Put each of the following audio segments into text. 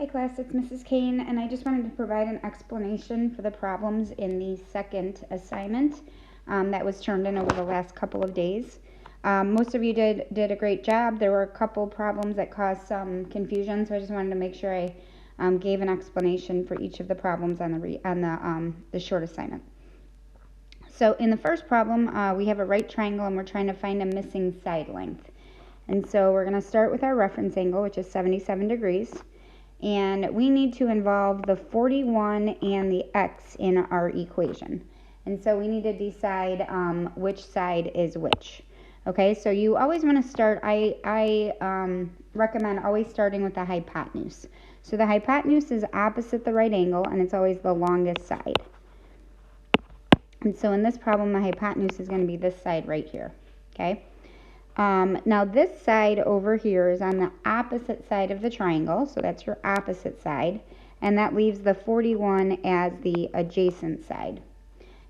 Hi class, it's Mrs. Kane, and I just wanted to provide an explanation for the problems in the second assignment that was turned in over the last couple of days. Most of you did a great job. There were a couple problems that caused some confusion, so I just wanted to make sure I gave an explanation for each of the problems on the short assignment. So in the first problem, we have a right triangle, and we're trying to find a missing side length. And so we're going to start with our reference angle, which is 77 degrees. And we need to involve the 41 and the x in our equation. And so we need to decide which side is which. Okay, so you always want to start, I recommend always starting with the hypotenuse. So the hypotenuse is opposite the right angle, and it's always the longest side. And so in this problem, the hypotenuse is going to be this side right here. Okay. Now this side over here is on the opposite side of the triangle, so that's your opposite side, and that leaves the 41 as the adjacent side.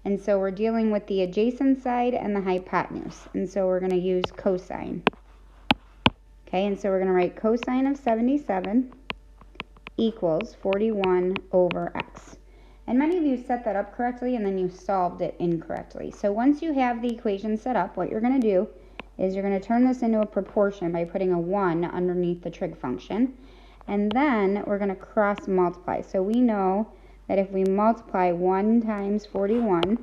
And so we're dealing with the adjacent side and the hypotenuse, and so we're going to use cosine. Okay, and so we're going to write cosine of 77 equals 41 over x. And many of you set that up correctly, and then you solved it incorrectly. So once you have the equation set up, what you're going to do is you're going to turn this into a proportion by putting a 1 underneath the trig function. And then we're going to cross multiply. So we know that if we multiply 1 times 41,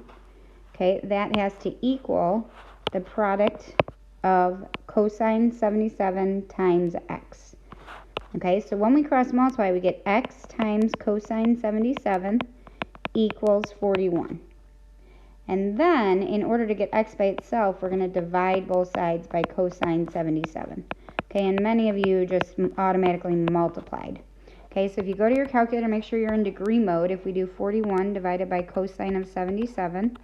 okay, that has to equal the product of cosine 77 times x. Okay, so when we cross multiply, we get x times cosine 77 equals 41. And then, in order to get x by itself, we're going to divide both sides by cosine 77. Okay, and many of you just automatically multiplied. Okay, so if you go to your calculator, make sure you're in degree mode. If we do 41 divided by cosine of 77,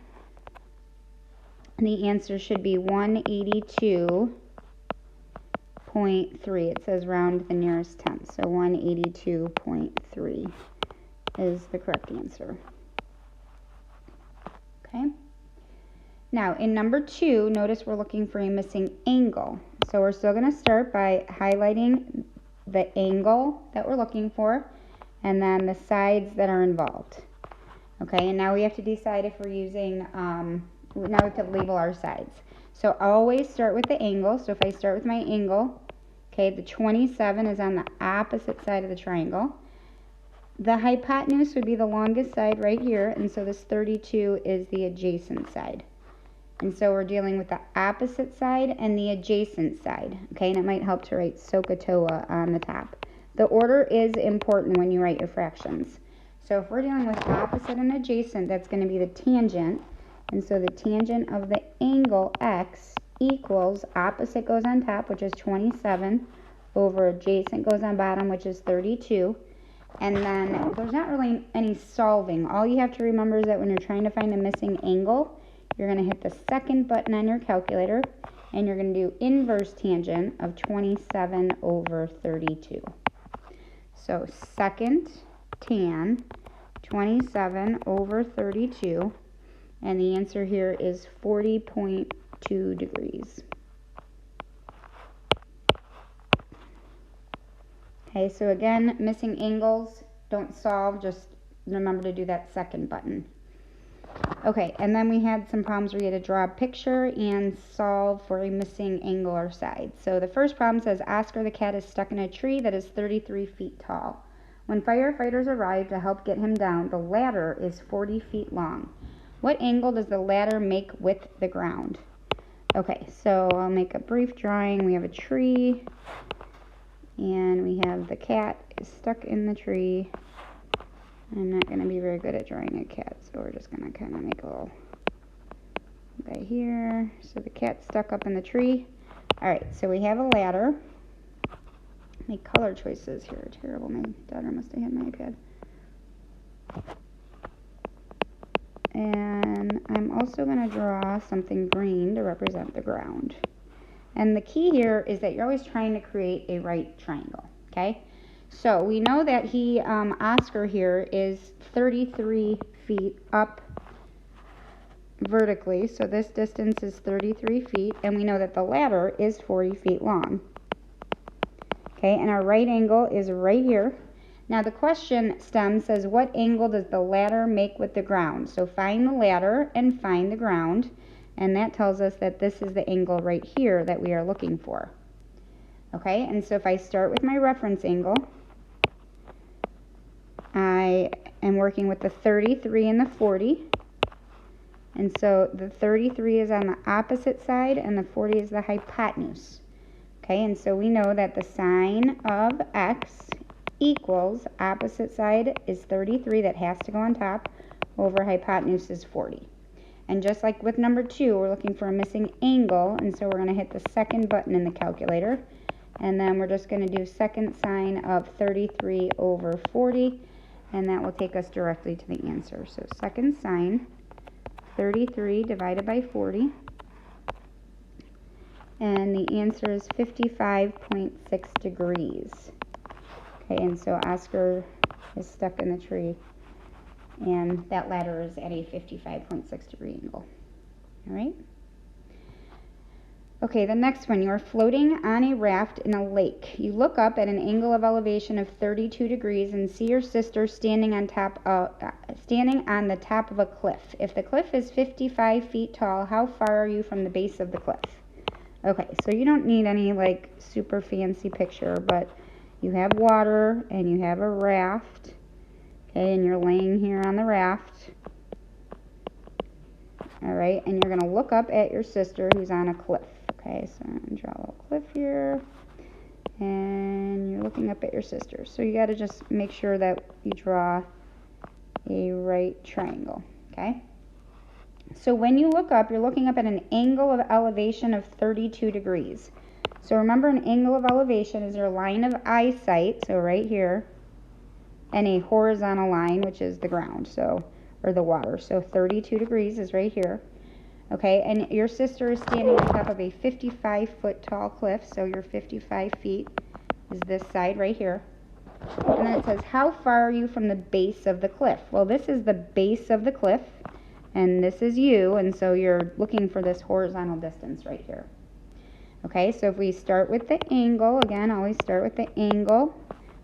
the answer should be 182.3. It says round the nearest tenth, so 182.3 is the correct answer. Okay. Now, in number 2, notice we're looking for a missing angle. So we're still going to start by highlighting the angle that we're looking for, and then the sides that are involved. Okay, and now we have to decide if we're using, now we have to label our sides. So always start with the angle. So if I start with my angle, okay, the 27 is on the opposite side of the triangle. The hypotenuse would be the longest side right here, and so this 32 is the adjacent side. And so we're dealing with the opposite side and the adjacent side, okay? And it might help to write SOHCAHTOA on the top. The order is important when you write your fractions. So if we're dealing with opposite and adjacent, that's going to be the tangent. And so the tangent of the angle x equals opposite goes on top, which is 27, over adjacent goes on bottom, which is 32. And then there's not really any solving. All you have to remember is that when you're trying to find a missing angle, you're going to hit the second button on your calculator, and you're going to do inverse tangent of 27 over 32. So second tan 27 over 32, and the answer here is 40.2 degrees. Okay, so again, missing angles, don't solve, just remember to do that second button. Okay, and then we had some problems where you had to draw a picture and solve for a missing angle or side. So the first problem says Oscar the cat is stuck in a tree that is 33 feet tall. When firefighters arrive to help get him down, the ladder is 40 feet long. What angle does the ladder make with the ground? Okay, so I'll make a brief drawing. We have a tree, and we have the cat is stuck in the tree. I'm not going to be very good at drawing a cat, so we're just going to kind of make a little guy here. So the cat's stuck up in the tree. Alright, so we have a ladder. My color choices here are terrible. My daughter must have had my iPad. And I'm also going to draw something green to represent the ground. And the key here is that you're always trying to create a right triangle, okay? So we know that Oscar here is 33 feet up vertically, so this distance is 33 feet, and we know that the ladder is 40 feet long. Okay, and our right angle is right here, Now the question stem says, what angle does the ladder make with the ground? So find the ladder and find the ground, and that tells us that this is the angle right here that we are looking for. Okay, and so if I start with my reference angle, I am working with the 33 and the 40. And so the 33 is on the opposite side and the 40 is the hypotenuse. Okay, and so we know that the sine of x equals opposite side is 33, that has to go on top, over hypotenuse is 40. And just like with number 2, we're looking for a missing angle, and so we're going to hit the second button in the calculator, and then we're just going to do second sine of 33 over 40, and that will take us directly to the answer. So second sine 33 divided by 40, and the answer is 55.6 degrees. Okay, and so Oscar is stuck in the tree, and that ladder is at a 55.6 degree angle. All right. Okay, the next one, you're floating on a raft in a lake. You look up at an angle of elevation of 32 degrees and see your sister standing on the top of a cliff. If the cliff is 55 feet tall, how far are you from the base of the cliff? Okay, so you don't need any like super fancy picture, but you have water and you have a raft. Okay, and you're laying here on the raft. All right, and you're going to look up at your sister who's on a cliff. Okay, so I'm going to draw a little cliff here, and you're looking up at your sister. So you got to just make sure that you draw a right triangle, okay? So when you look up, you're looking up at an angle of elevation of 32 degrees. So remember, an angle of elevation is your line of eyesight, so right here, and a horizontal line, which is the ground, so, or the water. So 32 degrees is right here. Okay, and your sister is standing on top of a 55-foot tall cliff, so your 55 feet is this side right here. And then it says, how far are you from the base of the cliff? Well, this is the base of the cliff, and this is you, and so you're looking for this horizontal distance right here. Okay, so if we start with the angle, again, always start with the angle.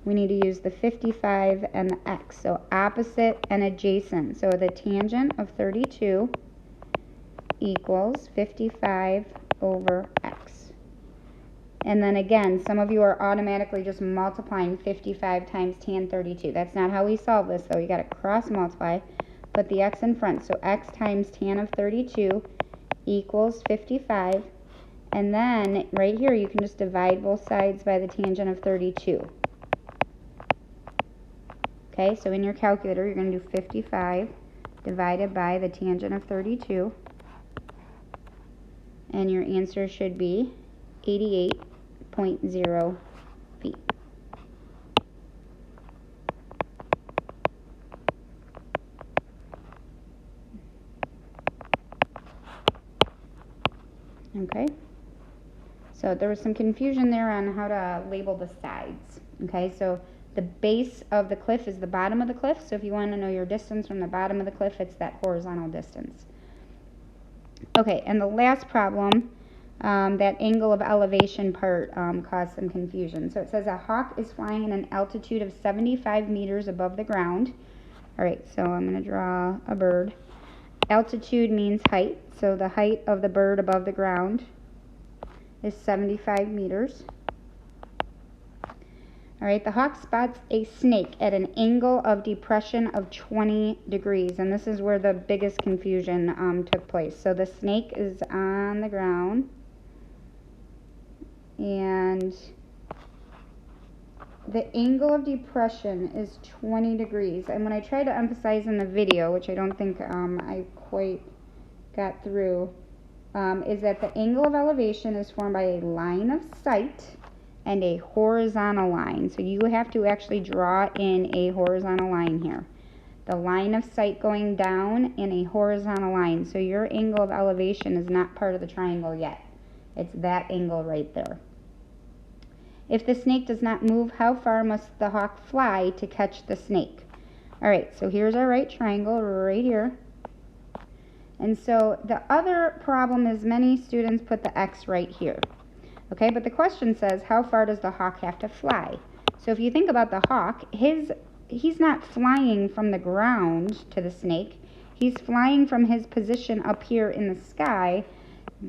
We need to use the 55 and the x, so opposite and adjacent. So the tangent of 32 equals 55 over x. And then again, some of you are automatically just multiplying 55 times tan 32. That's not how we solve this, though. You got to cross multiply, put the x in front. So x times tan of 32 equals 55. And then right here, you can just divide both sides by the tangent of 32. Okay, so in your calculator, you're going to do 55 divided by the tangent of 32. And your answer should be 88.0 feet. Okay, so there was some confusion there on how to label the sides. Okay, so the base of the cliff is the bottom of the cliff, so if you want to know your distance from the bottom of the cliff, it's that horizontal distance. Okay, and the last problem, that angle of elevation part caused some confusion. So it says a hawk is flying at an altitude of 75 meters above the ground. All right, so I'm going to draw a bird. Altitude means height, so the height of the bird above the ground is 75 meters. All right, the hawk spots a snake at an angle of depression of 20 degrees, and this is where the biggest confusion took place. So the snake is on the ground, and the angle of depression is 20 degrees. And when I tried to emphasize in the video, which I don't think I quite got through, is that the angle of elevation is formed by a line of sight and a horizontal line. So you have to actually draw in a horizontal line here. The line of sight going down and a horizontal line. So your angle of elevation is not part of the triangle yet. It's that angle right there. If the snake does not move, how far must the hawk fly to catch the snake? All right, so here's our right triangle right here. And so the other problem is many students put the x right here. Okay, but the question says, how far does the hawk have to fly? So if you think about the hawk, he's not flying from the ground to the snake. He's flying from his position up here in the sky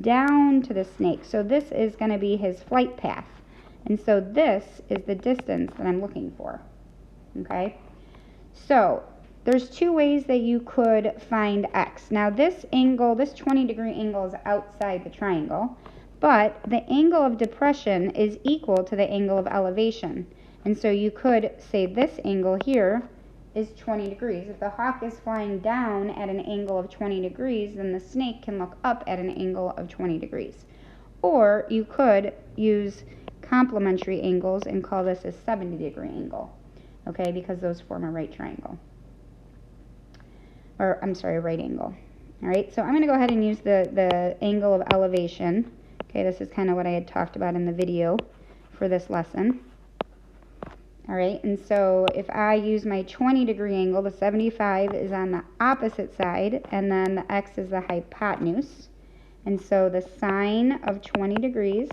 down to the snake. So this is going to be his flight path. And so this is the distance that I'm looking for. Okay? So there's two ways that you could find x. Now this angle, this 20-degree angle is outside the triangle, but the angle of depression is equal to the angle of elevation. And so you could say this angle here is 20 degrees. If the hawk is flying down at an angle of 20 degrees, then the snake can look up at an angle of 20 degrees. Or you could use complementary angles and call this a 70-degree angle, okay, because those form a right triangle. Or, I'm sorry, a right angle. All right, so I'm going to go ahead and use the angle of elevation. Okay, this is kind of what I had talked about in the video for this lesson. All right, and so if I use my 20-degree angle, the 75 is on the opposite side, and then the x is the hypotenuse. And so the sine of 20 degrees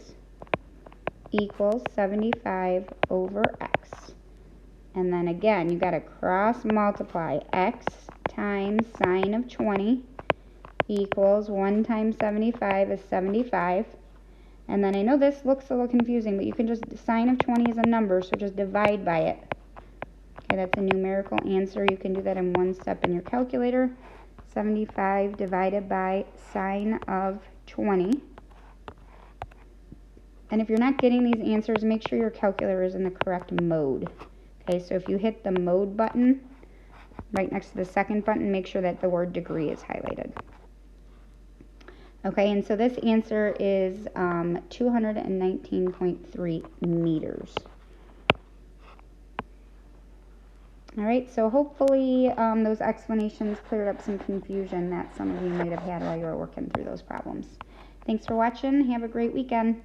equals 75 over x. And then again, you got to cross multiply. X times sine of 20 equals 1 times 75 is 75. And then I know this looks a little confusing, but you can just, sine of 20 is a number, so just divide by it. Okay, that's a numerical answer. You can do that in one step in your calculator. 75 divided by sine of 20. And if you're not getting these answers, make sure your calculator is in the correct mode. Okay, so if you hit the mode button right next to the second button, make sure that the word degree is highlighted. Okay, and so this answer is 219.3 meters. All right, so hopefully those explanations cleared up some confusion that some of you might have had while you were working through those problems. Thanks for watching. Have a great weekend.